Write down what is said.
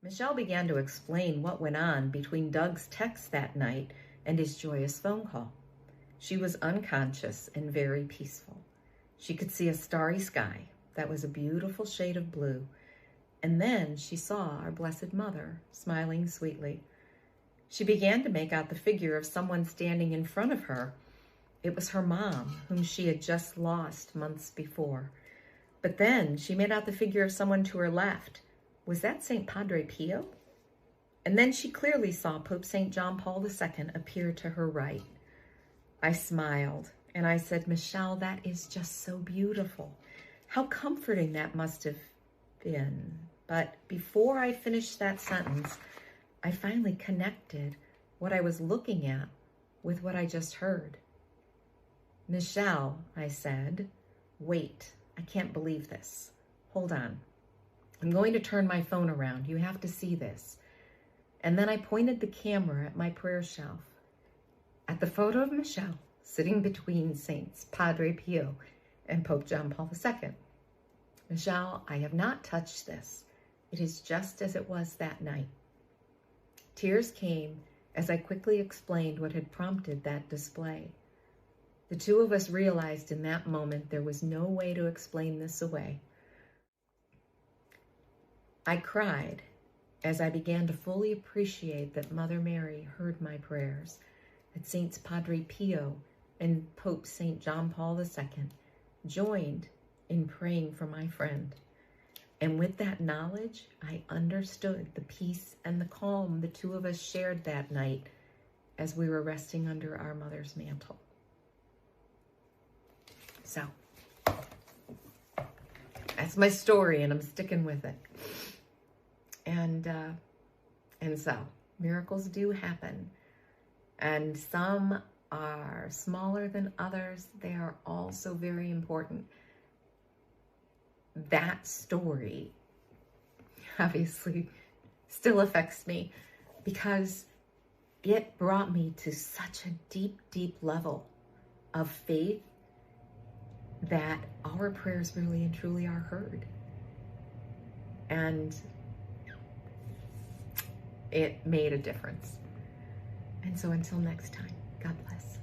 Michelle began to explain what went on between Doug's text that night and his joyous phone call. She was unconscious and very peaceful. She could see a starry sky that was a beautiful shade of blue, and then she saw our Blessed Mother smiling sweetly. She began to make out the figure of someone standing in front of her. It was her mom, whom she had just lost months before. But then she made out the figure of someone to her left. Was that St. Padre Pio? And then she clearly saw Pope St. John Paul II appear to her right. I smiled and I said, Michelle, that is just so beautiful. How comforting that must have been. But before I finished that sentence, I finally connected what I was looking at with what I just heard. Michelle, I said, wait, I can't believe this. Hold on. I'm going to turn my phone around. You have to see this. And then I pointed the camera at my prayer shelf, at the photo of Michelle sitting between Saints Padre Pio and Pope John Paul II. Michelle, I have not touched this. It is just as it was that night. Tears came as I quickly explained what had prompted that display. The two of us realized in that moment there was no way to explain this away. I cried as I began to fully appreciate that Mother Mary heard my prayers, that Saints Padre Pio and Pope St. John Paul II joined in praying for my friend. And with that knowledge, I understood the peace and the calm the two of us shared that night as we were resting under our mother's mantle. So, that's my story, and I'm sticking with it. And so, miracles do happen. And some are smaller than others. They are also very important. That story obviously still affects me because it brought me to such a deep, deep level of faith that our prayers really and truly are heard. And it made a difference. And so until next time, God bless.